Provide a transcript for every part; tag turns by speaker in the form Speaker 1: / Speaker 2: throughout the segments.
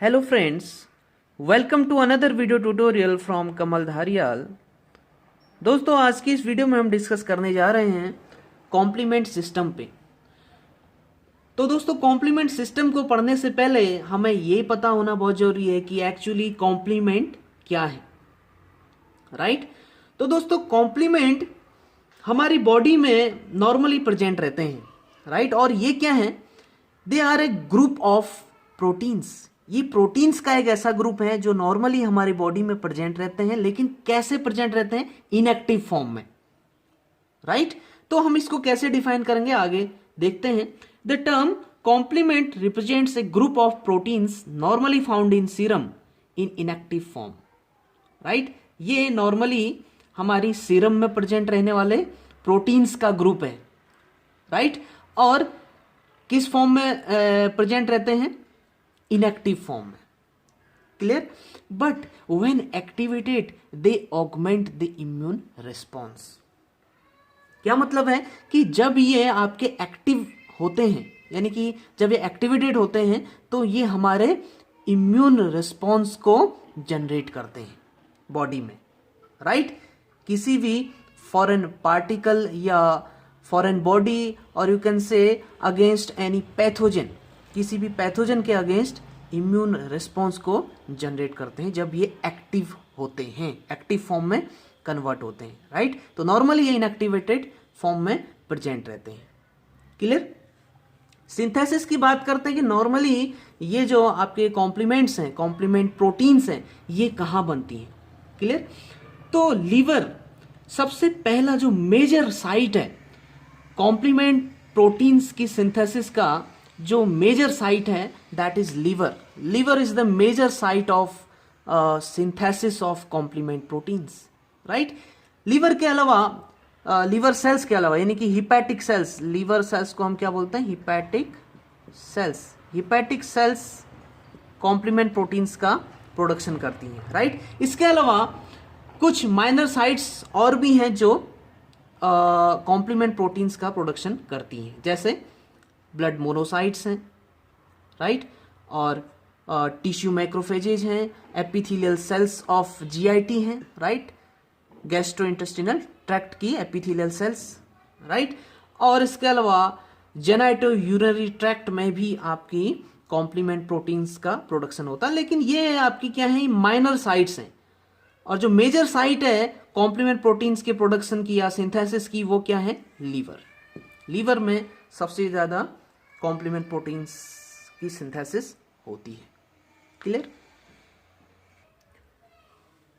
Speaker 1: Hello friends, welcome to another video tutorial from कमल धारियाल। दोस्तों आज की इस वीडियो में हम डिस्कस करने जा रहे हैं कॉम्प्लीमेंट सिस्टम पे। तो दोस्तों कॉम्प्लीमेंट सिस्टम को पढ़ने से पहले हमें ये पता होना बहुत जरूरी है कि एक्चुअली कॉम्प्लीमेंट क्या है, राइट। तो दोस्तों कॉम्प्लीमेंट हमारी बॉडी में नॉर्मली प्रेजेंट रहते हैं, राइट। और ये क्या है? They are a group of proteins. ये प्रोटीन्स का एक ऐसा ग्रुप है जो नॉर्मली हमारी बॉडी में प्रेजेंट रहते हैं, लेकिन कैसे प्रेजेंट रहते हैं? इनएक्टिव फॉर्म में, राइट। तो हम इसको कैसे डिफाइन करेंगे आगे देखते हैं। The term complement represents a group of proteins normally found in serum in inactive form, right. ये नॉर्मली हमारी सीरम में प्रेजेंट रहने वाले प्रोटीन्स का ग्रुप है, राइट। और किस फॉर्म में प्रेजेंट रहते हैं? इनएक्टिव फॉर्म में, clear. But when activated they augment the immune response. क्या मतलब है कि जब ये आपके एक्टिव होते हैं, यानी कि जब ये एक्टिवेटेड होते हैं तो ये हमारे इम्यून रिस्पॉन्स को जनरेट करते हैं बॉडी में, राइट। किसी भी फॉरेन पार्टिकल या फॉरेन बॉडी और you can say against any pathogen, किसी भी पैथोजन के अगेंस्ट इम्यून रिस्पॉन्स को जनरेट करते हैं जब ये एक्टिव होते हैं, एक्टिव फॉर्म में कन्वर्ट होते हैं, राइट। तो नॉर्मली ये इनएक्टिवेटेड फॉर्म में प्रेजेंट रहते हैं, क्लियर। सिंथेसिस की बात करते हैं कि नॉर्मली ये जो आपके कॉम्प्लीमेंट्स हैं, कॉम्प्लीमेंट प्रोटीन्स हैं, ये कहाँ बनती हैं, क्लियर। तो लीवर सबसे पहला जो मेजर साइट है कॉम्प्लीमेंट प्रोटीन्स की सिंथेसिस का, जो मेजर साइट है that is liver. Liver is the major site of synthesis of complement proteins, right. Liver के अलावा लीवर सेल्स के अलावा यानी कि हिपैटिक सेल्स, लीवर सेल्स को हम क्या बोलते हैं? Hepatic cells. Hepatic cells complement proteins का प्रोडक्शन करती हैं, राइट। इसके अलावा कुछ माइनर साइट्स और भी हैं जो कॉम्प्लीमेंट प्रोटीन्स का प्रोडक्शन करती हैं, जैसे ब्लड मोनोसाइट्स हैं, राइट। और टिश्यू मैक्रोफेजेज हैं, एपिथेलियल सेल्स ऑफ जीआईटी हैं, राइट। गैस्ट्रोइंटेस्टिनल ट्रैक्ट की एपिथेलियल सेल्स, राइट। और इसके अलावा जेनाइटो यूरिनरी ट्रैक्ट में भी आपकी कॉम्प्लीमेंट प्रोटीन्स का प्रोडक्शन होता है, लेकिन ये आपकी क्या है? माइनर साइट्स हैं। और जो मेजर साइट है कॉम्प्लीमेंट प्रोटीन्स के प्रोडक्शन की या सिंथेसिस की, वो क्या है? लीवर। लीवर में सबसे ज्यादा कॉम्प्लीमेंट प्रोटीन्स की सिंथेसिस होती है, क्लियर।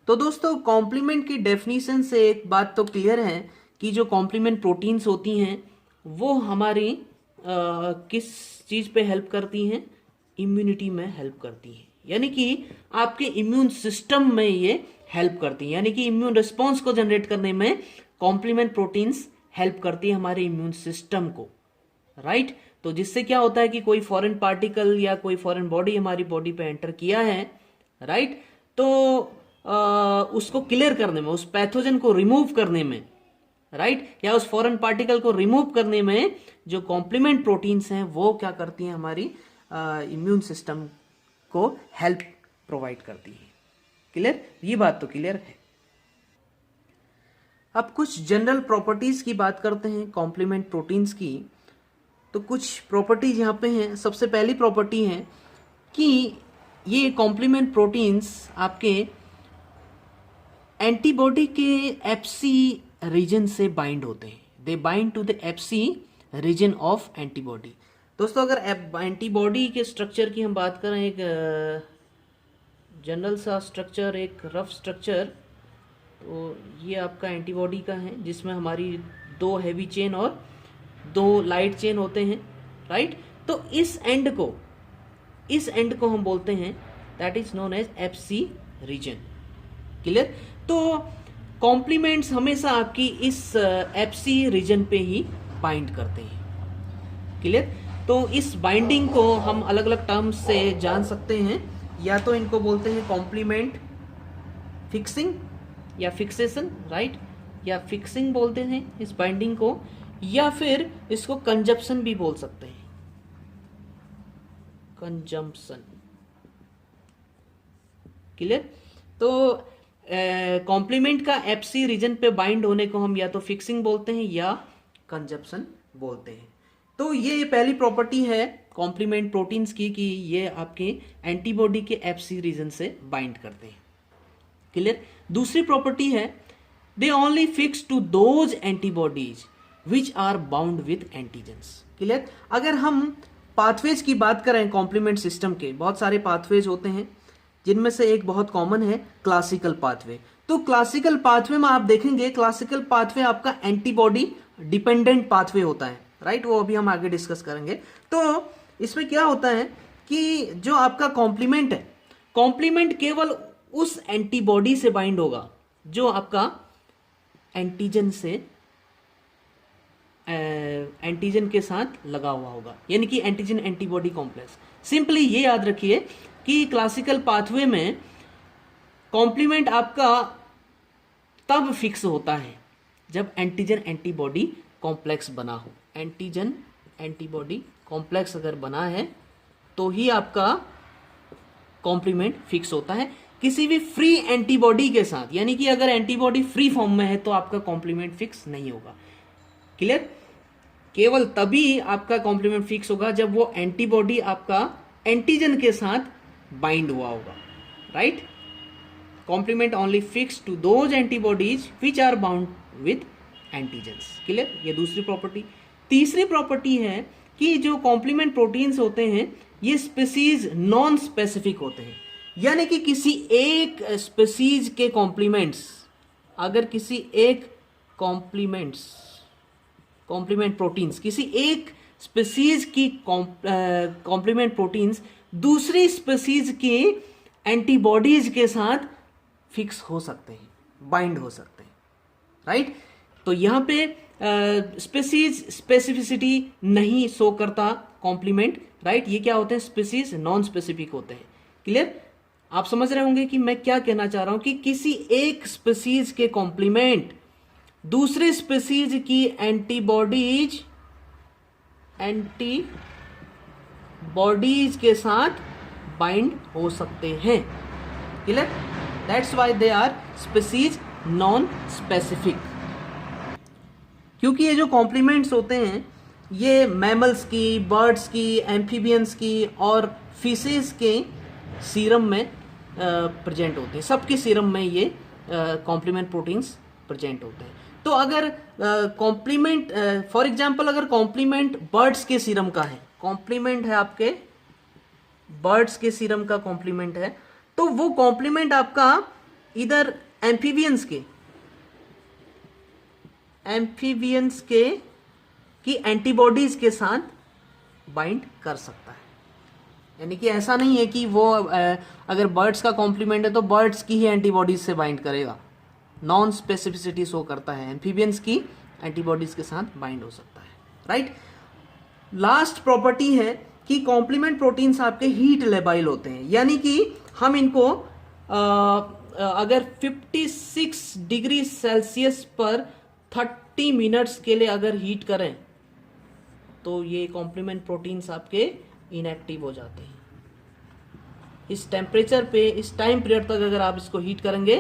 Speaker 1: तो दोस्तों कॉम्प्लीमेंट की डेफिनेशन से एक बात तो क्लियर है कि जो कॉम्प्लीमेंट प्रोटीन्स होती हैं वो हमारी किस चीज पे हेल्प करती हैं? इम्यूनिटी में हेल्प करती हैं, यानी कि आपके इम्यून सिस्टम में ये हेल्प करती हैं, यानी कि इम्यून रिस्पॉन्स को जनरेट करने में कॉम्प्लीमेंट प्रोटीन्स हेल्प करती है हमारे इम्यून सिस्टम को, राइट। तो जिससे क्या होता है कि कोई फॉरेन पार्टिकल या कोई फॉरेन बॉडी हमारी बॉडी पे एंटर किया है, राइट, तो उसको क्लियर करने में, उस पैथोजन को रिमूव करने में, राइट, या उस फॉरेन पार्टिकल को रिमूव करने में जो कॉम्प्लीमेंट प्रोटीन्स हैं वो क्या करती हैं? हमारी इम्यून सिस्टम को हेल्प प्रोवाइड करती है, क्लियर। ये बात तो क्लियर है। अब कुछ जनरल प्रॉपर्टीज की बात करते हैं कॉम्प्लीमेंट प्रोटीन्स की। तो कुछ प्रॉपर्टीज यहाँ पे हैं। सबसे पहली प्रॉपर्टी है कि ये कॉम्प्लीमेंट प्रोटीन्स आपके एंटीबॉडी के एफसी रीजन से बाइंड होते हैं। They bind to the FC region of antibody. दोस्तों अगर एंटीबॉडी के स्ट्रक्चर की हम बात करें, एक जनरल सा स्ट्रक्चर, एक रफ स्ट्रक्चर, तो ये आपका एंटीबॉडी का है जिसमें हमारी 2 हैवी चेन और 2 लाइट चेन होते हैं, राइट। तो इस एंड को हम बोलते हैं that is known as FC region, clear. तो कॉम्प्लीमेंट्स हमेशा आपकी इस एफसी रीजन पे ही बाइंड करते हैं, क्लियर। तो इस बाइंडिंग को हम अलग अलग टर्म्स से जान सकते हैं, या तो इनको बोलते हैं कॉम्प्लीमेंट फिक्सिंग या फिक्सेशन, राइट, या फिक्सिंग बोलते हैं इस बाइंडिंग को, या फिर इसको कंजप्शन भी बोल सकते हैं, कंजम्पशन, क्लियर। तो कॉम्प्लीमेंट का एफसी रीजन पे बाइंड होने को हम या तो फिक्सिंग बोलते हैं या कंजप्शन बोलते हैं। तो ये पहली प्रॉपर्टी है कॉम्प्लीमेंट प्रोटीन्स की कि ये आपके एंटीबॉडी के एफसी रीजन से बाइंड करते हैं। क्लियर। दूसरी प्रॉपर्टी है they only fix to those antibodies which are bound with antigens. Clear. अगर हम पाथवेज की बात करें कॉम्प्लीमेंट सिस्टम के, बहुत सारे पाथवेज होते हैं जिनमें से एक बहुत कॉमन है क्लासिकल पाथवे। तो क्लासिकल पाथवे में आप देखेंगे क्लासिकल पाथवे आपका एंटीबॉडी डिपेंडेंट पाथवे होता है, राइट। वो अभी हम आगे डिस्कस करेंगे। तो इसमें क्या होता है कि जो आपका कॉम्प्लीमेंट है, कॉम्प्लीमेंट केवल उस एंटीबॉडी से बाइंड होगा जो आपका एंटीजन के साथ लगा हुआ होगा, यानी कि एंटीजन एंटीबॉडी कॉम्प्लेक्स। सिंपली ये याद रखिए कि क्लासिकल पाथवे में कॉम्प्लीमेंट आपका तब फिक्स होता है जब एंटीजन एंटीबॉडी कॉम्प्लेक्स बना हो। एंटीजन एंटीबॉडी कॉम्प्लेक्स अगर बना है तो ही आपका कॉम्प्लीमेंट फिक्स होता है। किसी भी फ्री एंटीबॉडी के साथ, यानी कि अगर एंटीबॉडी फ्री फॉर्म में है तो आपका कॉम्प्लीमेंट फिक्स नहीं होगा। क्लियर। केवल तभी आपका कॉम्प्लीमेंट फिक्स होगा जब वो एंटीबॉडी आपका एंटीजन के साथ बाइंड हुआ होगा, right. Complement only fix to those antibodies which are bound with antigens. Clear. ये दूसरी प्रॉपर्टी। तीसरी प्रॉपर्टी है कि जो कॉम्प्लीमेंट प्रोटीन्स होते हैं ये स्पीसीज नॉन स्पेसिफिक होते हैं, यानी कि किसी एक स्पीसीज के कॉम्प्लीमेंट्स, अगर किसी एक कॉम्प्लीमेंट प्रोटीन्स, किसी एक स्पीसीज की कॉम्प्लीमेंट प्रोटीन्स दूसरी स्पीसीज की एंटीबॉडीज के साथ फिक्स हो सकते हैं, बाइंड हो सकते हैं, राइट। तो यहां पे स्पीसीज स्पेसिफिसिटी नहीं शो करता कॉम्प्लीमेंट, राइट। ये क्या होते हैं, स्पीसीज नॉन स्पेसिफिक होते हैं। क्लियर। आप समझ रहे होंगे कि मैं क्या कहना चाह रहा हूं कि किसी एक स्पीसीज के कॉम्प्लीमेंट दूसरे स्पीसीज की एंटीबॉडीज के साथ बाइंड हो सकते हैं। Clear. That's why they are species non specific. क्योंकि ये जो कॉम्प्लीमेंट्स होते हैं ये मैमल्स की, बर्ड्स की, एम्फीबियंस की और फिशेस के सीरम में प्रेजेंट होते हैं। सबके सीरम में ये कॉम्प्लीमेंट प्रोटीन्स प्रेजेंट होते हैं। तो अगर कॉम्प्लीमेंट फॉर एग्जांपल अगर कॉम्प्लीमेंट बर्ड्स के सीरम का है, कॉम्प्लीमेंट है आपके बर्ड्स के सीरम का कॉम्प्लीमेंट है, तो वो कॉम्प्लीमेंट आपका इधर एम्फीबियंस के की एंटीबॉडीज के साथ बाइंड कर सकता है। यानी कि ऐसा नहीं है कि वो अगर बर्ड्स का कॉम्प्लीमेंट है तो बर्ड्स की ही एंटीबॉडीज से बाइंड करेगा। नॉन स्पेसिफिसिटी शो करता है, एम्फीबियंस की एंटीबॉडीज के साथ बाइंड हो सकता है, राइट। लास्ट प्रॉपर्टी है कि कॉम्प्लीमेंट प्रोटीन्स आपके हीट लेबाइल होते हैं, यानी कि हम इनको अगर 56 डिग्री सेल्सियस पर 30 मिनट्स के लिए अगर हीट करें तो ये कॉम्प्लीमेंट प्रोटीन्स आपके इनएक्टिव हो जाते हैं। इस टेम्परेचर पे, इस टाइम पीरियड तक अगर आप इसको हीट करेंगे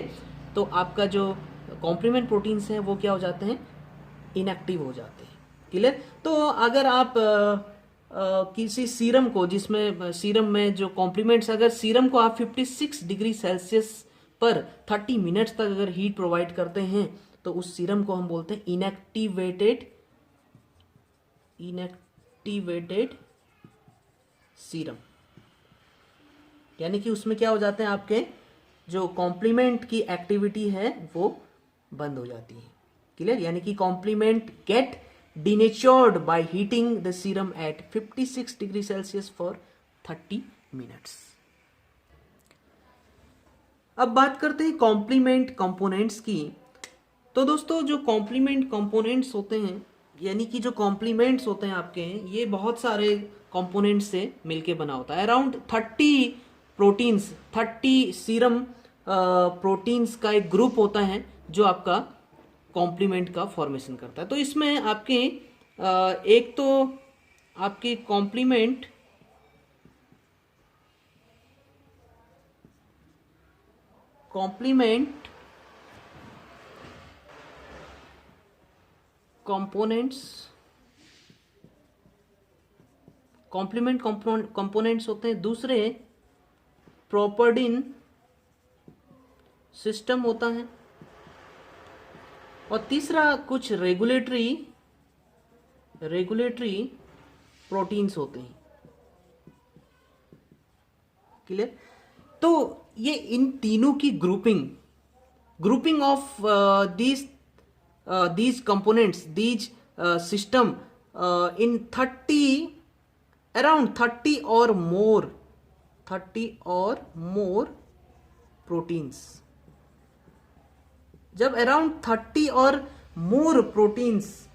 Speaker 1: तो आपका जो कॉम्प्लीमेंट प्रोटीन्स हैं वो क्या हो जाते हैं, इनएक्टिव हो जाते हैं। क्लियर। तो अगर आप किसी सीरम को, जिसमें सीरम में जो कॉम्प्लीमेंट्स, अगर सीरम को आप 56 डिग्री सेल्सियस पर 30 मिनट्स तक अगर हीट प्रोवाइड करते हैं तो उस सीरम को हम बोलते हैं इनएक्टिवेटेड सीरम। यानी कि उसमें क्या हो जाते हैं, आपके जो कॉम्प्लीमेंट की एक्टिविटी है वो बंद हो जाती है। क्लियर। यानी कि complement get denatured by heating the serum at 56 degree Celsius for 30 minutes। अब बात करते हैं कॉम्प्लीमेंट कंपोनेंट्स की। तो दोस्तों जो कॉम्प्लीमेंट कंपोनेंट्स होते हैं, यानी कि जो कॉम्प्लीमेंट्स होते हैं आपके, ये बहुत सारे कंपोनेंट्स से मिलके बना होता है। अराउंड 30 प्रोटीन्स, 30 सीरम प्रोटीन्स का एक ग्रुप होता है जो आपका कॉम्प्लीमेंट का फॉर्मेशन करता है। तो इसमें आपके एक तो आपके कॉम्प्लीमेंट कंपोनेंट्स होते हैं। दूसरे प्रोपर्डीन सिस्टम होता है। और तीसरा कुछ रेगुलेटरी प्रोटीन्स होते हैं। क्लियर? तो ये इन तीनों की grouping of these components, these system in 30 or more proteins। जब अराउंड 30 और मोर प्रोटीन्स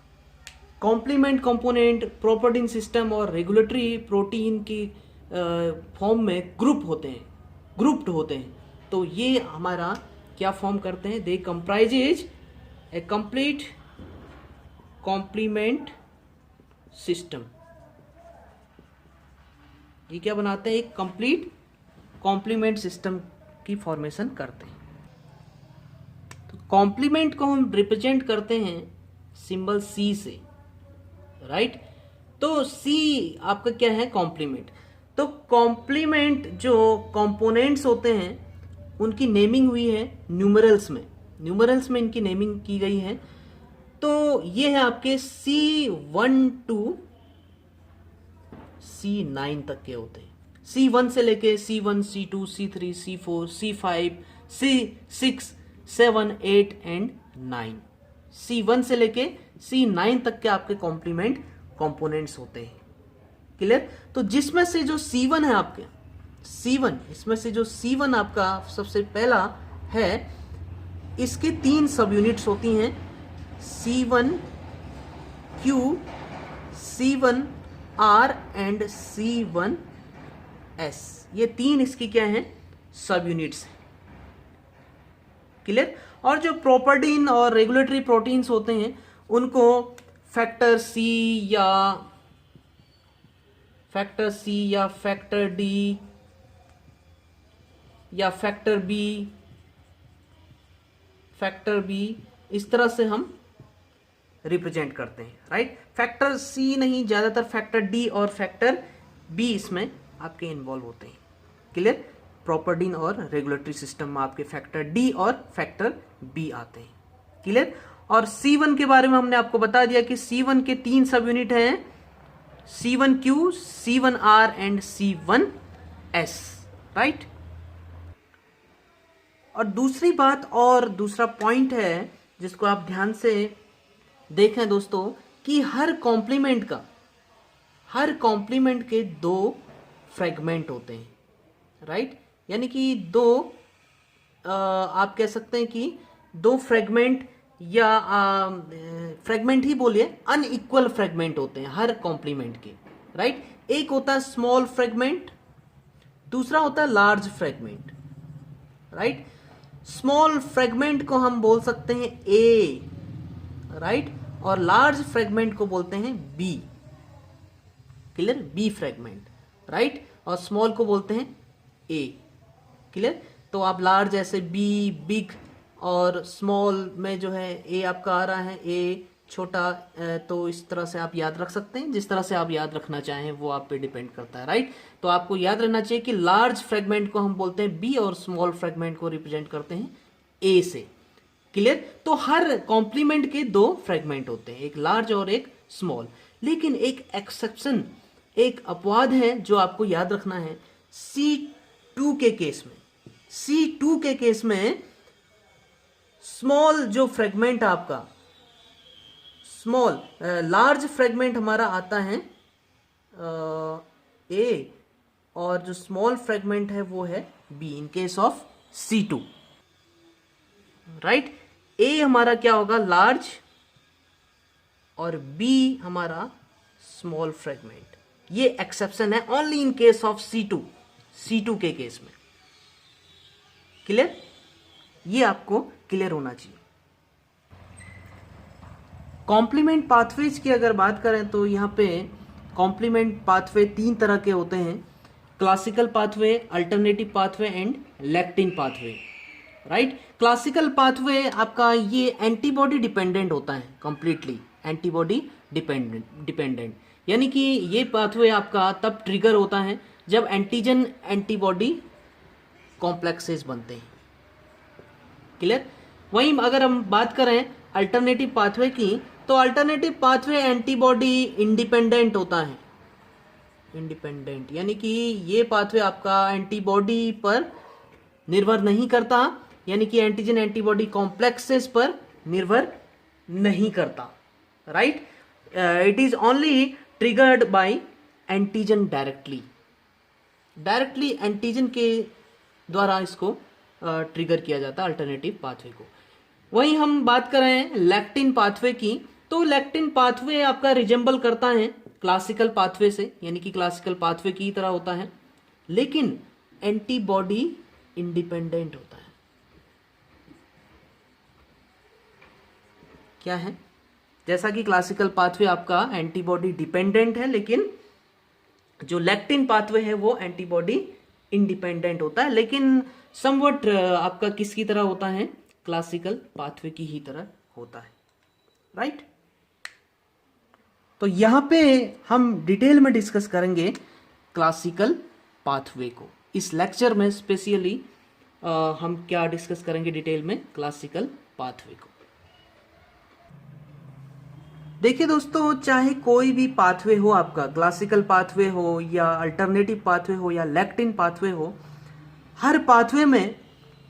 Speaker 1: कॉम्प्लीमेंट कंपोनेंट, प्रोपर्टीन सिस्टम और रेगुलेटरी प्रोटीन की फॉर्म में ग्रुप्ड होते हैं, तो ये हमारा क्या फॉर्म करते हैं? दे कंप्राइजेज ए कंप्लीट कॉम्प्लीमेंट सिस्टम। ये क्या बनाते हैं? एक कंप्लीट कॉम्प्लीमेंट सिस्टम की फॉर्मेशन करते हैं। तो कॉम्प्लीमेंट को हम रिप्रेजेंट करते हैं सिंबल सी से, राइट? तो सी आपका क्या है? कॉम्प्लीमेंट। तो कॉम्प्लीमेंट जो कंपोनेंट्स होते हैं उनकी नेमिंग हुई है न्यूमरल्स में इनकी नेमिंग की गई है। तो ये है आपके C1 to C9 तक के होते हैं। C1 से लेके C1, C2, C3, C4, C5, C6, 7, 8 and 9। C1 से लेके C9 तक के आपके कॉम्प्लीमेंट कंपोनेंट्स होते हैं। क्लियर? तो जिसमें से जो C1 है आपके, इसमें से जो C1 आपका सबसे पहला है, इसके 3 सब यूनिट्स होती हैं, C1Q, C1R एंड C1S। ये 3 इसकी क्या हैं? सब यूनिट्स हैं। क्लियर? और जो प्रोपर्टीन और रेगुलेटरी प्रोटीन्स होते हैं उनको फैक्टर C या फैक्टर D या फैक्टर B इस तरह से हम रिप्रेजेंट करते हैं, राइट? फैक्टर C नहीं, ज्यादातर फैक्टर D और फैक्टर B इसमें आपके इन्वॉल्व होते हैं। क्लियर? प्रोपर्टीन और रेगुलेटरी सिस्टम में आपके फैक्टर D और फैक्टर B आते हैं। क्लियर? और C1 के बारे में हमने आपको बता दिया कि C1 के 3 सब यूनिट हैं, C1Q, C1R and C1S, right? और दूसरी बात और दूसरा पॉइंट है जिसको आप ध्यान से देखें दोस्तों, कि हर कॉम्प्लीमेंट के 2 फ्रेगमेंट होते हैं, राइट? यानी कि आप कह सकते हैं कि 2 फ्रेगमेंट या फ्रेगमेंट ही बोलिए, अनइक्वल फ्रेगमेंट होते हैं हर कॉम्प्लीमेंट के, राइट? एक होता है स्मॉल फ्रेगमेंट, दूसरा होता है large fragment, right? Small fragment को हम बोल सकते हैं A, राइट? और लार्ज फ्रेगमेंट को बोलते हैं B। Clear? B fragment, right? और स्मॉल को बोलते हैं A। क्लियर? तो आप लार्ज ऐसे B, बिग, और स्मॉल में जो है A आपका आ रहा है, A छोटा, तो इस तरह से आप याद रख सकते हैं। जिस तरह से आप याद रखना चाहें वो आप पे डिपेंड करता है, राइट? तो आपको याद रहना चाहिए कि लार्ज फ्रेगमेंट को हम बोलते हैं B और स्मॉल फ्रेगमेंट को रिप्रेजेंट करते हैं A से। क्लियर? तो हर कॉम्प्लीमेंट के 2 फ्रेगमेंट होते हैं, एक लार्ज और एक स्मॉल। लेकिन एक एक्सेप्शन, एक अपवाद है जो आपको याद रखना है। C2 के केस में स्मॉल जो फ्रेगमेंट आपका, लार्ज फ्रेगमेंट हमारा आता है A, और जो स्मॉल फ्रेगमेंट है वो है B in case of C2, right? A हमारा क्या होगा? लार्ज, और B हमारा स्मॉल फ्रेगमेंट। ये एक्सेप्शन है only in case of C2 के केस में। क्लियर? ये आपको क्लियर होना चाहिए। कॉम्प्लीमेंट पाथवेज की अगर बात करें तो यहाँ पे कॉम्प्लीमेंट पाथवे 3 तरह के होते हैं, classical pathway, alternative pathway and lectin pathway. Right. Classical pathway आपका ये एंटीबॉडी डिपेंडेंट होता है, कंप्लीटली एंटीबॉडी डिपेंडेंट, यानी कि ये पाथवे आपका तब ट्रिगर होता है जब एंटीजन एंटीबॉडी कॉम्प्लेक्सेस बनते हैं। क्लियर। वहीं अगर हम बात करें अल्टरनेटिव पाथवे की, तो अल्टरनेटिव पाथवे एंटीबॉडी इंडिपेंडेंट होता है, इंडिपेंडेंट, यानी कि ये पाथवे आपका एंटीबॉडी पर निर्भर नहीं करता, यानी कि एंटीजन एंटीबॉडी कॉम्प्लेक्सेस पर निर्भर नहीं करता, right. It is only triggered by antigen directly antigen के द्वारा इसको ट्रिगर किया जाता है अल्टरनेटिव पाथवे को। वहीं हम बात करें लैक्टिन पाथवे की, तो लैक्टिन पाथवे आपका रिजेंबल करता है क्लासिकल पाथवे से, यानी कि क्लासिकल पाथवे की तरह होता है, लेकिन एंटीबॉडी इंडिपेंडेंट होता है। क्या है, जैसा कि क्लासिकल पाथवे आपका एंटीबॉडी डिपेंडेंट है, लेकिन जो लैक्टिन पाथवे है वो एंटीबॉडी इंडिपेंडेंट होता है, लेकिन समवट आपका किसकी तरह होता है, क्लासिकल पाथवे की ही तरह होता है, राइट। तो यहां पे हम डिटेल में डिस्कस करेंगे क्लासिकल पाथवे को। इस लेक्चर में स्पेशली हम क्या डिस्कस करेंगे डिटेल में, क्लासिकल पाथवे को। देखिए दोस्तों, चाहे कोई भी पाथवे हो आपका, क्लासिकल पाथवे हो या अल्टरनेटिव पाथवे हो या लैक्टिन पाथवे हो, हर पाथवे में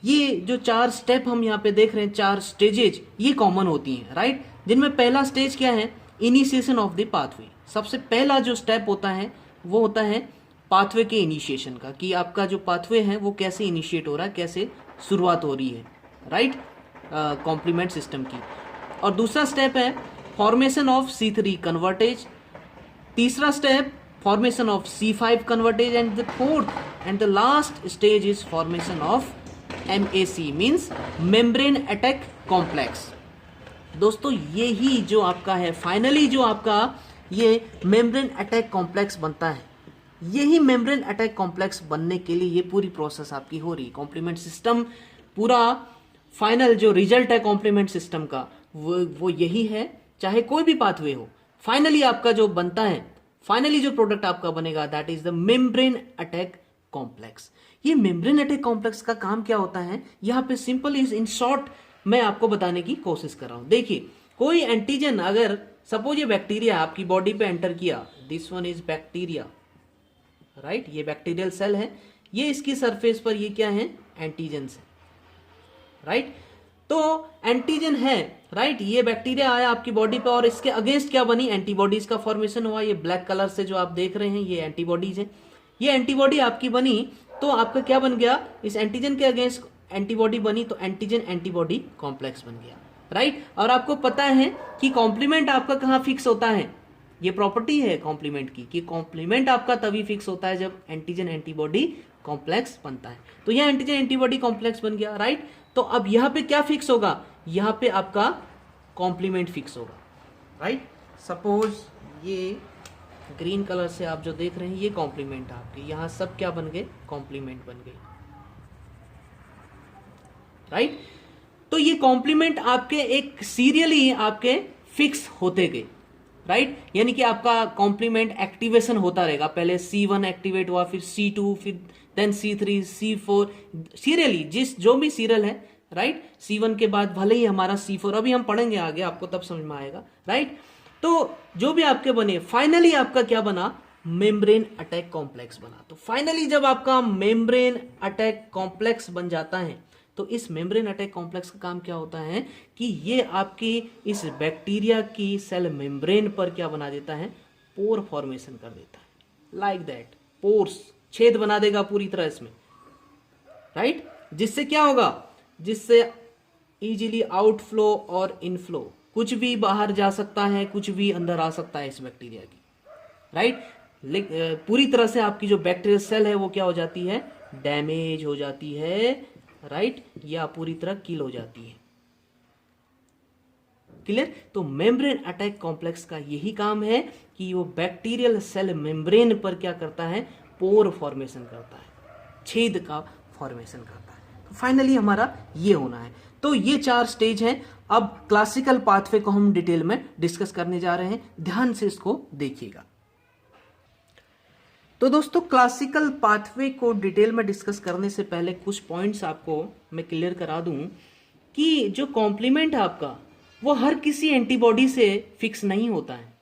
Speaker 1: ये जो 4 स्टेप हम यहाँ पे देख रहे हैं, 4 स्टेजेज, ये कॉमन होती हैं, राइट। जिनमें पहला स्टेज क्या है, इनिशिएशन ऑफ द पाथवे। सबसे पहला जो स्टेप होता है वो होता है पाथवे के इनिशिएशन का, कि आपका जो पाथवे है वो कैसे इनिशिएट हो रहा है, कैसे शुरुआत हो रही है, राइट, कॉम्प्लीमेंट सिस्टम की। और दूसरा स्टेप है फॉर्मेशन ऑफ C3 कन्वर्टेज, तीसरा step formation of C5 convertase, and the fourth and the last stage is formation of MAC means membrane attack complex. दोस्तों ये ही जो आपका है, फाइनली जो आपका ये मेम्ब्रेन अटैक कॉम्प्लेक्स बनता है, यही मेम्ब्रेन अटैक कॉम्प्लेक्स बनने के लिए ये पूरी प्रोसेस आपकी हो रही है। कॉम्प्लीमेंट सिस्टम पूरा फाइनल जो रिजल्ट है कॉम्प्लीमेंट सिस्टम का वो यही है, चाहे कोई भी पाथवे हो, फाइनली आपका जो बनता है, फाइनली जो प्रोडक्ट आपका बनेगा, that is the membrane attack complex. ये मेम्ब्रेन अटैक कॉम्प्लेक्स का काम क्या होता है, यहां पे सिंपल इज इन शॉर्ट मैं आपको बताने की कोशिश कर रहा हूं। देखिए, कोई एंटीजन अगर सपोज ये बैक्टीरिया आपकी बॉडी पे एंटर किया, this one is bacteria, right, ये बैक्टीरियल सेल है, ये इसकी सरफेस पर ये क्या है, एंटीजन है, राइट। तो एंटीजन है, राइट, ये बैक्टीरिया आया आपकी बॉडी पे और इसके अगेंस्ट क्या बनी, एंटीबॉडीज का फॉर्मेशन हुआ। ये ब्लैक कलर से जो आप देख रहे हैं ये एंटीबॉडीज है, ये एंटीबॉडी आपकी बनी, तो आपका क्या बन गया, इस एंटीजन के अगेंस्ट एंटीबॉडी बनी, तो एंटीजन एंटीबॉडी कॉम्प्लेक्स बन गया, राइट। और आपको पता है कि कॉम्प्लीमेंट आपका कहाँ फिक्स होता है, ये प्रॉपर्टी है कॉम्प्लीमेंट की, कि कॉम्प्लीमेंट आपका तभी फिक्स होता है जब एंटीजन एंटीबॉडी कॉम्प्लेक्स बनता है। तो यह एंटीजन एंटीबॉडी कॉम्प्लेक्स बन गया, राइट। तो अब यहां पे क्या फिक्स होगा, यहां पे आपका कॉम्प्लीमेंट फिक्स होगा, राइट। सपोज ये ग्रीन कलर से आप जो देख रहे हैं ये कॉम्प्लीमेंट है आपके, यहां सब क्या बन गए, कॉम्प्लीमेंट बन गए, राइट। तो ये कॉम्प्लीमेंट आपके एक सीरियली आपके फिक्स होते गए, राइट, यानी कि आपका कॉम्प्लीमेंट एक्टिवेशन होता रहेगा। पहले C1 एक्टिवेट हुआ, फिर C2, फिर देन C3, C4, सीरियली जो भी सीरियल है, राइट। C1 के बाद भले ही हमारा C4, अभी हम पढ़ेंगे आगे, आपको तब समझ में आएगा, राइट। तो जो भी आपके बने, फाइनली आपका क्या बना, मेम्ब्रेन अटैक कॉम्प्लेक्स बना। तो फाइनली जब आपका मेम्ब्रेन अटैक कॉम्प्लेक्स बन जाता है, तो इस मेम्ब्रेन अटैक कॉम्प्लेक्स का काम क्या होता है कि ये आपकी इस बैक्टीरिया की सेल मेम्ब्रेन पर क्या बना देता है, पोर फॉर्मेशन कर देता है, लाइक दैट, पोर्स, छेद बना देगा पूरी तरह इसमें, राइट। जिससे क्या होगा, जिससे इजीली आउटफ्लो और इनफ्लो, कुछ भी बाहर जा सकता है, कुछ भी अंदर आ सकता है इस बैक्टीरिया की, राइट। पूरी तरह से आपकी जो बैक्टीरियल सेल है वो क्या हो जाती है, डैमेज हो जाती है, राइट, या पूरी तरह किल हो जाती है, क्लियर। तो मेम्ब्रेन अटैक कॉम्प्लेक्स का यही काम है कि वो बैक्टीरियल सेल मेम्ब्रेन पर क्या करता है, पोर फॉर्मेशन करता है, छेद का फॉर्मेशन करता है। तो फाइनली हमारा ये होना है। तो ये 4 स्टेज हैं। अब क्लासिकल पाथवे को हम डिटेल में डिस्कस करने जा रहे हैं, ध्यान से इसको देखिएगा। तो दोस्तों क्लासिकल पाथवे को डिटेल में डिस्कस करने से पहले कुछ पॉइंट्स आपको मैं क्लियर करा दूं कि जो कॉम्प्लीमेंट है आपका वो हर किसी एंटीबॉडी से फिक्स नहीं होता है,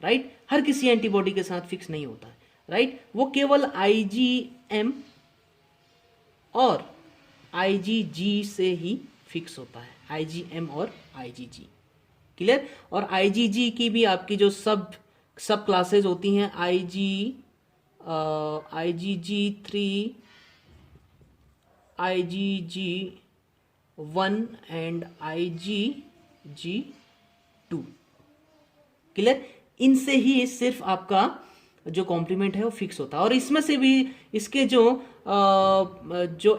Speaker 1: राइट। हर किसी एंटीबॉडी के साथ फिक्स नहीं होता है, राइट। वो केवल IgM और IgG से ही फिक्स होता है, IgM और IgG, क्लियर। और IgG की भी आपकी जो सब क्लासेज होती हैं, IgG3, IgG1 and IgG2, clear. इनसे ही सिर्फ आपका जो कॉम्प्लीमेंट है वो फिक्स होता है। और इसमें से भी इसके जो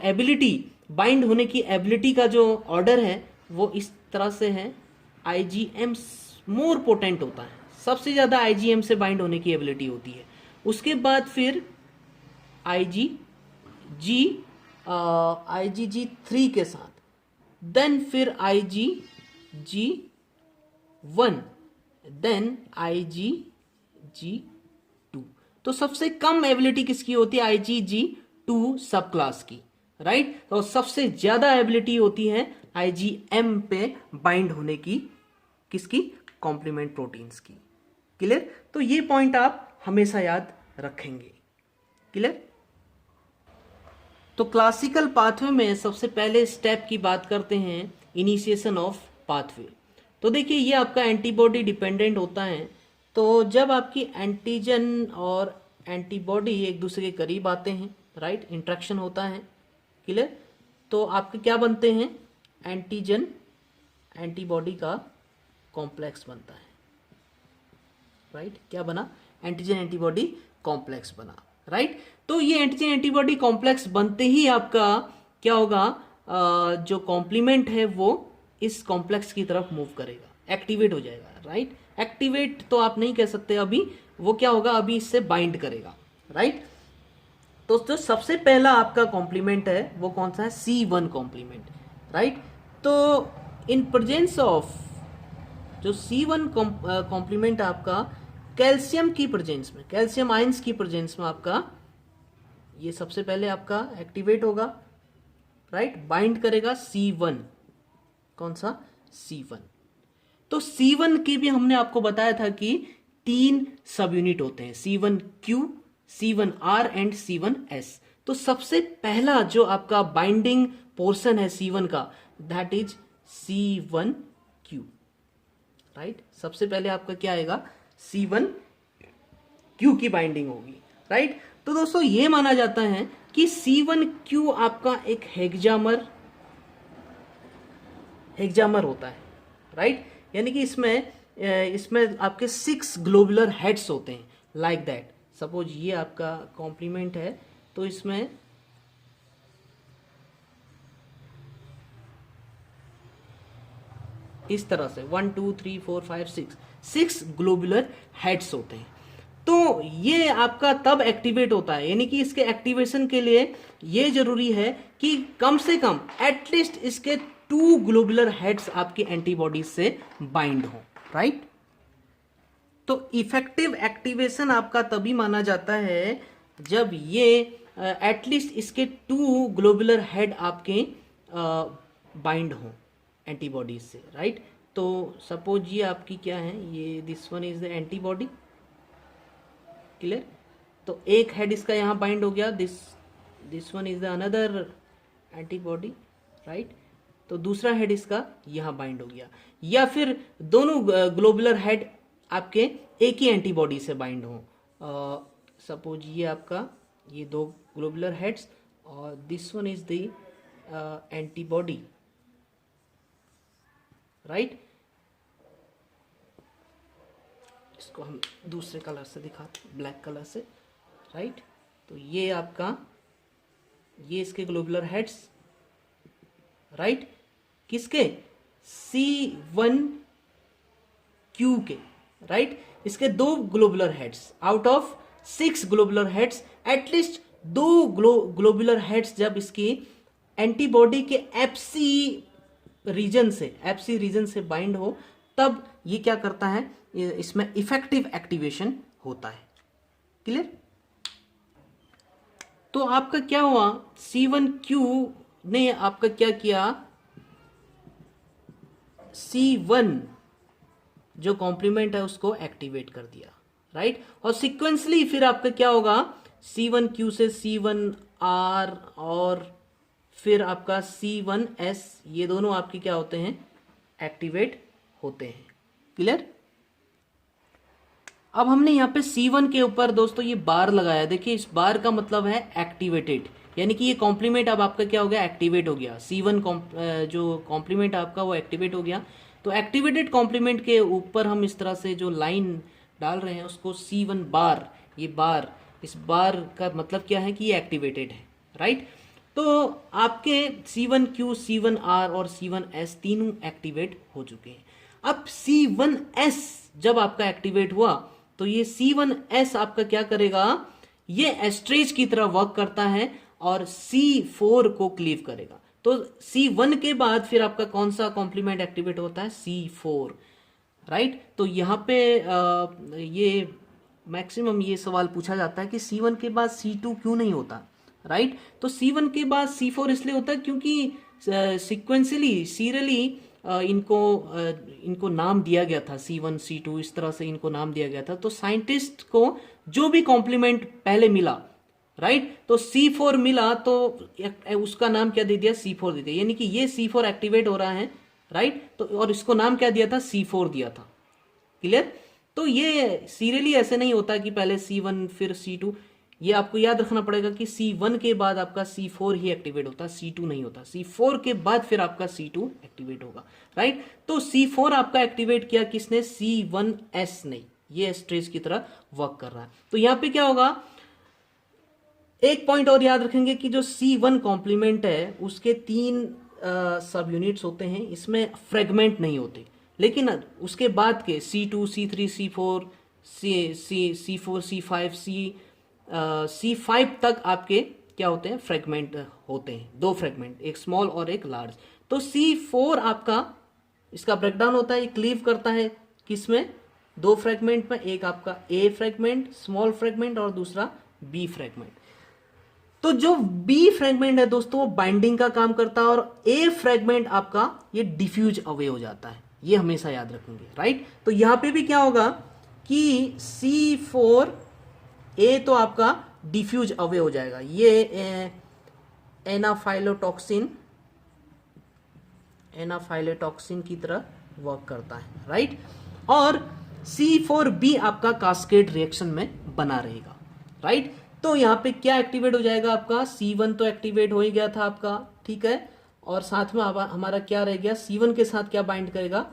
Speaker 1: एबिलिटी, बाइंड होने की एबिलिटी का जो ऑर्डर है वो इस तरह से है, IgM मोर पोटेंट होता है, सबसे ज्यादा IgM से बाइंड होने की एबिलिटी होती है। उसके बाद फिर IgG3 के साथ, देन फिर IgG1, देन IgG2। तो सबसे कम एबिलिटी किसकी होती है? IgG2 सब क्लास की, राइट। तो सबसे ज्यादा एबिलिटी होती है IgM पे बाइंड होने की, किसकी? कॉम्प्लीमेंट प्रोटीन्स की, क्लियर। तो ये पॉइंट आप हमेशा याद रखेंगे, क्लियर। तो क्लासिकल पाथवे में सबसे पहले स्टेप की बात करते हैं, इनिशिएशन ऑफ पाथवे। तो देखिए ये आपका एंटीबॉडी डिपेंडेंट होता है। तो जब आपकी एंटीजन और एंटीबॉडी एक दूसरे के करीब आते हैं, राइट, इंट्रैक्शन होता है, क्लियर। तो आपके क्या बनते हैं? एंटीजन एंटीबॉडी का कॉम्प्लेक्स बनता है, राइट। क्या बना? एंटीजन एंटीबॉडी कॉम्प्लेक्स बना, राइट। तो ये एंटीजन एंटीबॉडी कॉम्प्लेक्स बनते ही आपका क्या होगा? जो कॉम्प्लीमेंट है वो इस कॉम्प्लेक्स की तरफ मूव करेगा, एक्टिवेट हो जाएगा, राइट। एक्टिवेट तो आप नहीं कह सकते अभी, वो क्या होगा? अभी इससे बाइंड करेगा, राइट। तो जो सबसे पहला आपका कॉम्प्लीमेंट है वो कौन सा है? C1 complement, right. तो इन प्रेजेंस ऑफ जो C1 कॉम्प्लीमेंट आपका कैल्शियम की प्रेजेंस में, कैल्शियम आयंस की प्रेजेंस में आपका ये सबसे पहले आपका एक्टिवेट होगा, राइट, बाइंड करेगा C1। कौन सा? C1। तो C1 की भी हमने आपको बताया था कि 3 सब यूनिट होते हैं, C1Q, C1R एंड C1S। तो सबसे पहला जो आपका बाइंडिंग पोर्शन है C1 का, दैट इज C1Q, राइट। सबसे पहले आपका क्या आएगा? C1Q की बाइंडिंग होगी, राइट। तो दोस्तों ये माना जाता है कि C1Q आपका एक हेक्सामर होता है, राइट। यानी कि इसमें आपके 6 ग्लोबुलर हेड्स होते हैं, लाइक दैट। सपोज ये आपका कॉम्प्लीमेंट है, तो इसमें इस तरह से 1 2 3 4 5 6 ग्लोबुलर हेड्स होते हैं। तो ये आपका तब एक्टिवेट होता है, यानी कि इसके एक्टिवेशन के लिए ये जरूरी है कि कम से कम एटलीस्ट इसके 2 ग्लोबुलर हेड्स आपकी एंटीबॉडीज से बाइंड हो, राइट। तो इफेक्टिव एक्टिवेशन आपका तभी माना जाता है जब ये एटलीस्ट इसके 2 ग्लोबुलर हेड आपके बाइंड हो एंटीबॉडीज से, राइट। तो सपोज ये आपकी क्या है? ये this one is the antibody, clear. तो एक हेड इसका यहाँ बाइंड हो गया, this one is the another antibody, right. तो दूसरा हेड इसका यहाँ बाइंड हो गया, या फिर दोनों ग्लोबुलर हेड आपके एक ही एंटीबॉडी से बाइंड हो। सपोज ये आपका ये 2 ग्लोबुलर हेड्स और this one is the antibody, right. इसको हम दूसरे कलर से दिखाते, ब्लैक कलर से, राइट। तो ये आपका ये इसके ग्लोबुलर हेड्स, राइट, किसके? C1Q के, राइट। इसके 2 globular heads out of 6 globular heads, at least 2 globular heads जब इसकी एंटीबॉडी के एफसी रीजन से बाइंड हो, तब ये क्या करता है, इसमें इफेक्टिव एक्टिवेशन होता है। क्लियर? तो आपका क्या हुआ, C1Q ने आपका क्या किया, C1 जो कॉम्प्लीमेंट है उसको एक्टिवेट कर दिया, राइट। और सिक्वेंसली फिर आपका क्या होगा, C1Q से C1R और फिर आपका C1S, ये दोनों आपके क्या होते हैं, एक्टिवेट होते हैं। क्लियर? अब हमने यहाँ पे C1 के ऊपर दोस्तों ये बार लगाया, देखिए इस बार का मतलब है एक्टिवेटेड, यानी कि ये कॉम्प्लीमेंट अब आपका क्या हो गया, एक्टिवेट हो गया। C1 जो कॉम्प्लीमेंट आपका वो एक्टिवेट हो गया। तो एक्टिवेटेड कॉम्प्लीमेंट के ऊपर हम इस तरह से जो लाइन डाल रहे हैं उसको C1 बार, ये बार, इस बार का मतलब क्या है कि ये एक्टिवेटेड है, राइट। तो आपके C1Q, C1R और C1S तीनों एक्टिवेट हो चुके हैं। अब C1S जब आपका एक्टिवेट हुआ तो ये C1S आपका क्या करेगा, ये एस्ट्रेज की तरह वर्क करता है और C4 को क्लीव करेगा। तो C1 के बाद फिर आपका कौन सा कॉम्प्लीमेंट एक्टिवेट होता है, C4, राइट। तो यहाँ पे ये मैक्सिमम ये सवाल पूछा जाता है कि C1 के बाद C2 क्यों नहीं होता, राइट। तो C1 के बाद C4 इसलिए होता है क्योंकि सीक्वेंशियली, सीरियली इनको नाम दिया गया था, C1 C2 इस तरह से इनको नाम दिया गया था। तो साइंटिस्ट को जो भी कॉम्प्लीमेंट पहले मिला, राइट, तो C4 मिला तो उसका नाम क्या दे दिया, C4 दे दिया, यानी कि ये C4 एक्टिवेट हो रहा है, राइट। तो और इसको नाम क्या दिया था, C4 दिया था। क्लियर? तो ये सीरियली ऐसे नहीं होता कि पहले C1 फिर C2, ये आपको याद रखना पड़ेगा कि C1 के बाद आपका C4 ही एक्टिवेट होता है, C2 नहीं होता। C4 के बाद फिर आपका C2 एक्टिवेट होगा, राइट। तो C4 आपका एक्टिवेट किया किसने, C1S ने, ये स्ट्रेस की तरह वर्क कर रहा है। तो यहां पे क्या होगा, एक पॉइंट और याद रखेंगे कि जो C1 कॉम्प्लीमेंट है उसके 3 सब यूनिट्स होते हैं, इसमें फ्रेगमेंट नहीं होते। लेकिन उसके बाद के C2, C3, C4, C4, C5, C5 तक आपके क्या होते हैं, फ्रेगमेंट होते हैं, 2 फ्रेगमेंट, एक स्मॉल और एक लार्ज। तो C4 आपका इसका ब्रेकडाउन होता है, ये क्लीव करता है किसमें, 2 फ्रेगमेंट में, एक आपका A फ्रेगमेंट, स्मॉल फ्रेगमेंट, और दूसरा B फ्रेगमेंट। तो जो B फ्रेगमेंट है दोस्तों वो बाइंडिंग का काम करता है और A फ्रेगमेंट आपका ये डिफ्यूज अवे हो जाता है, ये हमेशा याद रखेंगे, राइट। तो यहां पे भी क्या होगा कि C4 A तो आपका डिफ्यूज अवे हो जाएगा, ये एनाफाइलोटॉक्सिन की तरह वर्क करता है, राइट। और C4B आपका कास्केड रिएक्शन में बना रहेगा, राइट। तो यहां पे क्या एक्टिवेट हो जाएगा आपका, C1 तो एक्टिवेट हो ही गया था आपका, ठीक है। और साथ में हमारा क्या रह गया, C1 के साथ क्या बाइंड करेगा,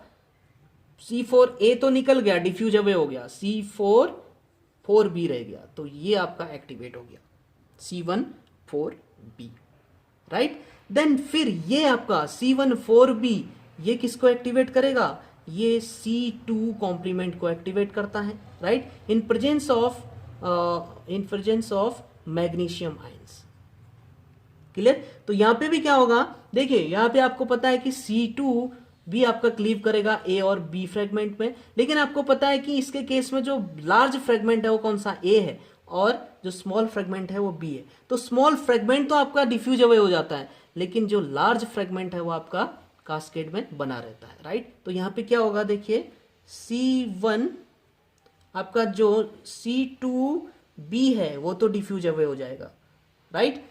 Speaker 1: C4A तो निकल गया, डिफ्यूज अवे हो गया, C4B रह गया, तो ये आपका एक्टिवेट हो गया C14B, राइट। देन फिर ये आपका C14B ये किसको एक्टिवेट करेगा, ये C2 कॉम्प्लीमेंट को एक्टिवेट करता है, right, in presence of magnesium ions. Clear? तो यहां पे भी क्या होगा, देखिए यहां पे आपको पता है कि C2 भी आपका क्लीव करेगा A और B फ्रेगमेंट में, लेकिन आपको पता है कि इसके केस में जो लार्ज फ्रेगमेंट है वो कौन सा, A है, और जो स्मॉल फ्रेगमेंट है वो B है। तो स्मॉल फ्रेगमेंट तो आपका डिफ्यूज अवे हो जाता है, लेकिन जो लार्ज फ्रेगमेंट है वो आपका कास्केड में बना रहता है, राइट। तो यहां पे क्या होगा, देखिए C1 आपका जो C2B है वो तो डिफ्यूज अवे हो जाएगा, राइट,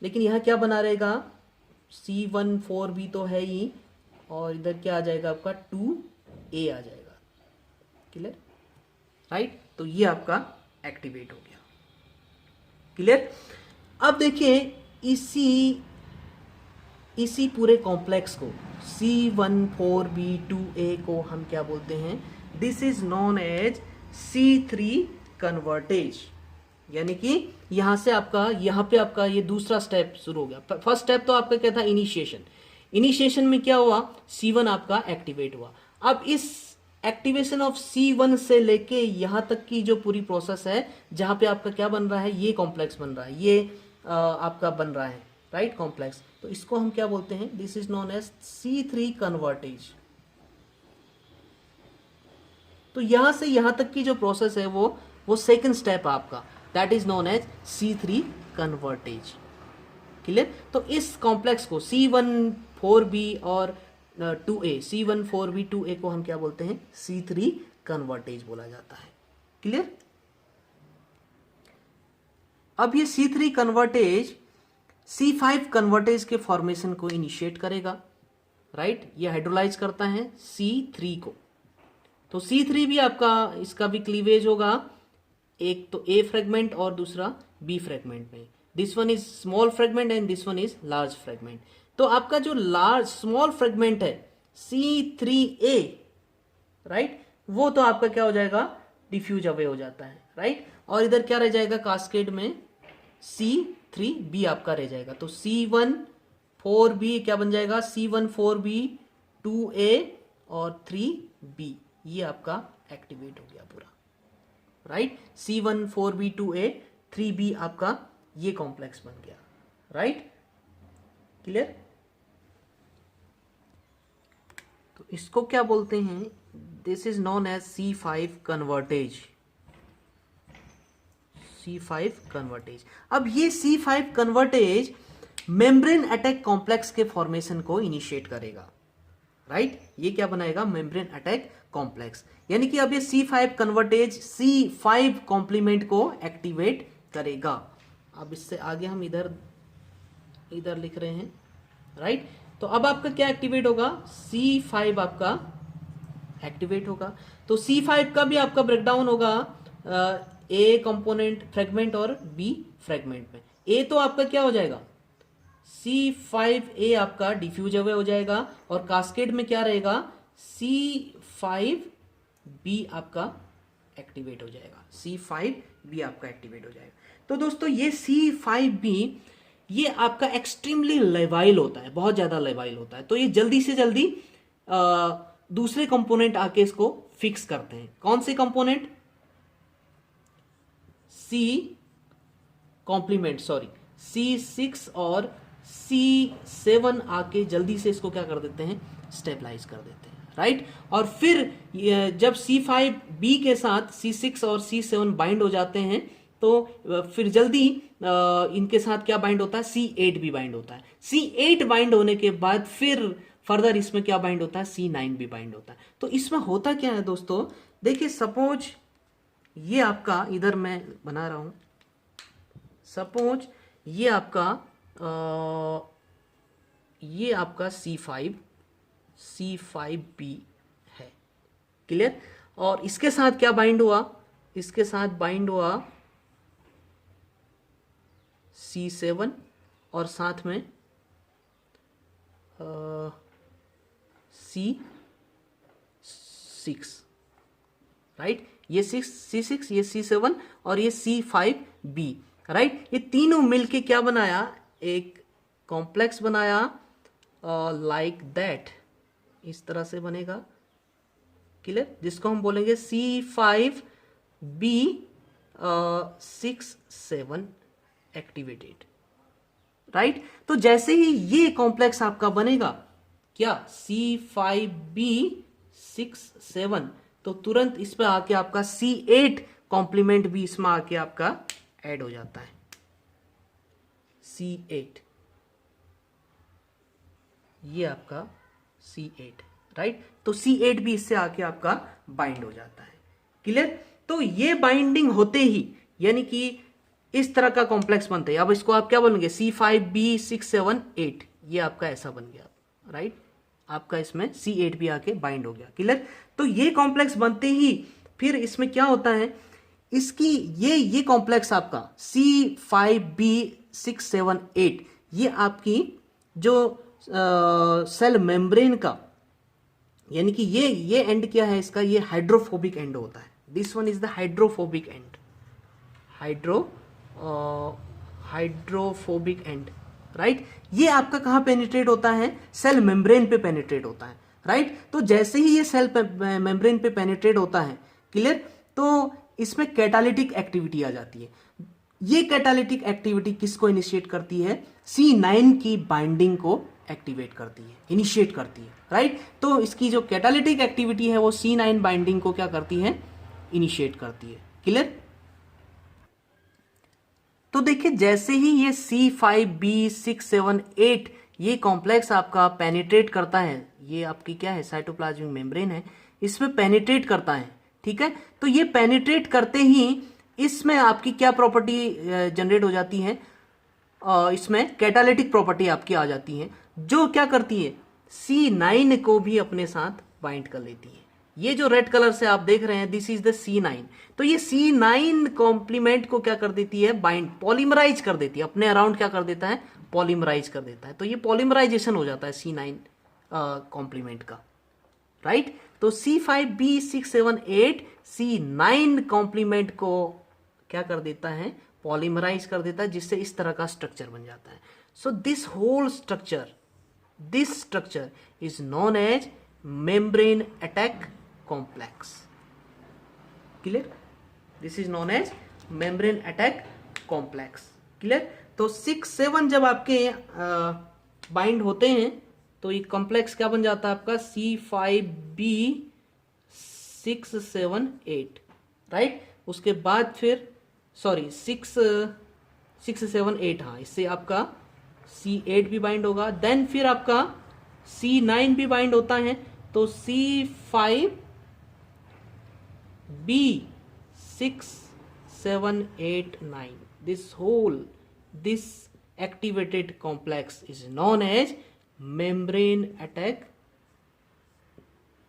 Speaker 1: लेकिन यहां क्या बना रहेगा, C14B तो है ही, और इधर क्या आ जाएगा आपका 2A आ जाएगा। Clear, right. तो ये आपका एक्टिवेट हो गया। क्लियर? अब देखिए इसी पूरे कॉम्प्लेक्स को C14B2A को हम क्या बोलते हैं, this is known as C3 convertase, यानी कि यहां से आपका, यहां पे आपका ये दूसरा स्टेप शुरू हो गया। फर्स्ट स्टेप तो आपका क्या था, इनिशिएशन में क्या हुआ, C1 आपका एक्टिवेट हुआ। अब इस एक्टिवेशन ऑफ C1 से लेके यहां तक की जो पूरी प्रोसेस है, जहां पे आपका क्या बन रहा है, ये कॉम्प्लेक्स बन रहा है, ये आपका बन रहा है, राइट, कॉम्प्लेक्स। तो इसको हम क्या बोलते हैं, this is known as C3 convertase. तो यहां से यहां तक की जो प्रोसेस है वो सेकंड स्टेप आपका, that is known as C3 convertase. Clear. तो इस कॉम्प्लेक्स को C14B और 2A, C14B 2A को हम क्या बोलते हैं, C3 कन्वर्टेज बोला जाता है। क्लियर। अब ये C3 कन्वर्टेज C5 कन्वर्टेज के फॉर्मेशन को इनिशिएट करेगा, राइट। ये हाइड्रोलाइज करता है C3 को। तो C3 भी आपका, इसका भी क्लीवेज होगा, एक तो A फ्रेगमेंट और दूसरा B फ्रेगमेंट में। This one is small fragment and this one is large fragment. तो आपका जो लार्ज स्मॉल फ्रेगमेंट है C3A, राइट, वो तो आपका क्या हो जाएगा, डिफ्यूज अवे हो जाता है, राइट। और इधर क्या रह जाएगा, कास्केड में C3B आपका रह जाएगा। तो C14B क्या बन जाएगा, C14B 2A और 3B, ये आपका एक्टिवेट हो गया पूरा, राइट। C14B 2A 3B आपका ये कॉम्प्लेक्स बन गया, राइट। क्लियर। तो इसको क्या बोलते हैं, this is known as C5 convertase. C5 convertase. अब ये C5 convertase membrane attack complex के फॉर्मेशन को इनिशिएट करेगा, राइट। ये क्या बनाएगा, मेम्ब्रेन अटैक कॉम्प्लेक्स। यानी कि अब ये C5 कन्वर्टेज C5 कॉम्प्लीमेंट को एक्टिवेट करेगा। अब इससे आगे हम इधर लिख रहे हैं, राइट। तो अब आपका क्या एक्टिवेट होगा, C5 आपका एक्टिवेट होगा। तो C5 का भी आपका ब्रेकडाउन होगा A कंपोनेंट फ्रेगमेंट और B फ्रेगमेंट में। A तो आपका क्या हो जाएगा, C5A आपका डिफ्यूज अवे हो जाएगा और कास्केड में क्या रहेगा, C5B आपका एक्टिवेट हो जाएगा, C5B आपका एक्टिवेट हो जाएगा। तो दोस्तों ये C5B ये आपका एक्सट्रीमली लेवाइल होता है, बहुत ज्यादा लेवाइल होता है। तो ये जल्दी से जल्दी दूसरे कंपोनेंट आके इसको फिक्स करते हैं। कौन से component, C complement, sorry C6 और C7 आके जल्दी से इसको क्या कर देते हैं, स्टेबलाइज कर देते हैं, राइट। और फिर जब C5B के साथ C6 और C7 बाइंड हो जाते हैं तो फिर जल्दी इनके साथ क्या बाइंड होता है, C8 भी बाइंड होता है। C8 बाइंड होने के बाद फिर फर्दर इसमें क्या बाइंड होता है, C9 भी बाइंड होता है। तो इसमें होता क्या है दोस्तों, देखिए सपोज ये आपका, इधर मैं बना रहा हूं, सपोज ये आपका C5B है। क्लियर। और इसके साथ क्या बाइंड हुआ, इसके साथ बाइंड हुआ C7 और साथ में C6, राइट। ये C6, ये C7 और ये C5B, राइट। ये तीनों मिलके क्या बनाया, एक कॉम्प्लेक्स बनाया लाइक दैट, इस तरह से बनेगा। क्लियर। जिसको हम बोलेंगे C5B 6 7 एक्टिवेटेड, राइट। तो जैसे ही ये कॉम्प्लेक्स आपका बनेगा क्या, C5B 6 7, तो तुरंत इस पे आके आपका C8 कॉम्प्लीमेंट भी इसमें आके आपका ऐड हो जाता है, C8, ये आपका C8, राइट। तो C8 भी इससे आके आपका बाइंड हो जाता है। क्लियर। तो ये बाइंडिंग होते ही यानी कि इस तरह का कॉम्प्लेक्स बनता है। अब इसको आप क्या बोलेंगे, C5B 6 7 8, ये आपका ऐसा बन गया, राइट। आपका इसमें C8 भी आके बाइंड हो गया। क्लियर। तो ये कॉम्प्लेक्स बनते ही फिर इसमें क्या होता है, इसकी ये कॉम्प्लेक्स आपका C5B 6 7 8, ये आपकी जो सेल मेम्ब्रेन का, यानी कि ये एंड क्या है इसका, ये हाइड्रोफोबिक एंड होता है। This one is the hydrophobic and, hydrophobic and, right. ये आपका कहां पेनिट्रेट होता है, सेल मेम्ब्रेन पे पेनिट्रेट होता है, राइट। तो जैसे ही ये सेल मेम्ब्रेन पे पेनिट्रेट होता है, क्लियर, तो इसमें कैटालिटिक एक्टिविटी आ जाती है। ये कैटालिटिक एक्टिविटी किसको इनिशिएट करती है? C9 की बाइंडिंग को एक्टिवेट करती है, इनिशिएट करती है, राइट। तो इसकी जो कैटालिटिक एक्टिविटी है वो C9 बाइंडिंग को क्या करती है? इनिशिएट करती है। क्लियर? तो देखिए जैसे ही ये C5B678 ये कॉम्प्लेक्स आपका पेनिट्रेट करता है, ये आपकी क्या है? साइटोप्लाज्मिक मेम्ब्रेन है, इसमें पेनिट्रेट करता है, ठीक है। तो ये पेनिट्रेट करते ही इसमें आपकी क्या प्रॉपर्टी जनरेट हो जाती है? इसमें कैटालिटिक प्रॉपर्टी आपकी आ जाती है, जो क्या करती है? C9 को भी अपने साथ बाइंड कर लेती है। ये जो रेड कलर से आप देख रहे हैं, दिस इज द C9। तो ये C9 कॉम्प्लीमेंट को क्या कर देती है? बाइंड, पॉलीमराइज कर देती है, अपने अराउंड क्या कर देता है? पॉलीमराइज कर देता है। तो ये पॉलीमराइजेशन हो जाता है C9 कॉम्प्लीमेंट का, राइट। तो C5B678 C9 कॉम्प्लीमेंट को क्या कर देता है? पॉलीमराइज कर देता है, जिससे इस तरह का स्ट्रक्चर बन जाता है। So this whole structure, this structure is known as membrane attack complex. Clear? This is known as membrane attack complex. Clear? तो 6-7 जब आपके बाइंड होते हैं तो ये कॉम्प्लेक्स क्या बन जाता है आपका? C5B678, right. उसके बाद फिर 6-7-8, हाँ, इससे आपका C8 भी बाइंड होगा, देन फिर आपका C9 भी बाइंड होता है, तो C5B6-7-8-9, this activated complex is known as membrane attack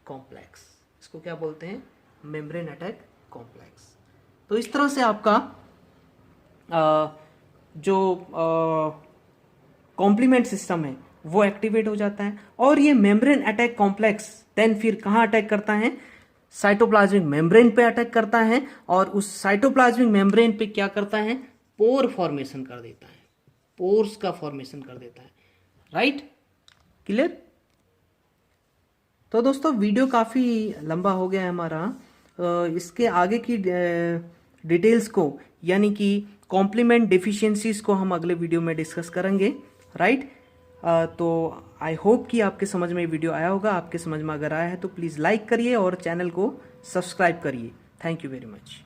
Speaker 1: complex। इसको क्या बोलते हैं? membrane attack complex। तो इस तरह से आपका जो कॉम्प्लीमेंट सिस्टम है वो एक्टिवेट हो जाता है, और ये मेम्ब्रेन अटैक कॉम्प्लेक्स देन फिर कहाँ अटैक करता है? साइटोप्लाज्मिक मेम्ब्रेन पे अटैक करता है, और उस साइटोप्लाज्मिक मेम्ब्रेन पे क्या करता है? पोर फॉर्मेशन कर देता है, पोर्स का फॉर्मेशन कर देता है, राइट। क्लियर? तो दोस्तों वीडियो काफ़ी लंबा हो गया है हमारा। इसके आगे की डिटेल्स को, यानी कि कॉम्प्लीमेंट डिफिशियंसीज को हम अगले वीडियो में डिस्कस करेंगे, राइट। तो आई होप कि आपके समझ में वीडियो आया होगा। आपके समझ में अगर आया है तो प्लीज़ लाइक करिए और चैनल को सब्सक्राइब करिए। Thank you very much.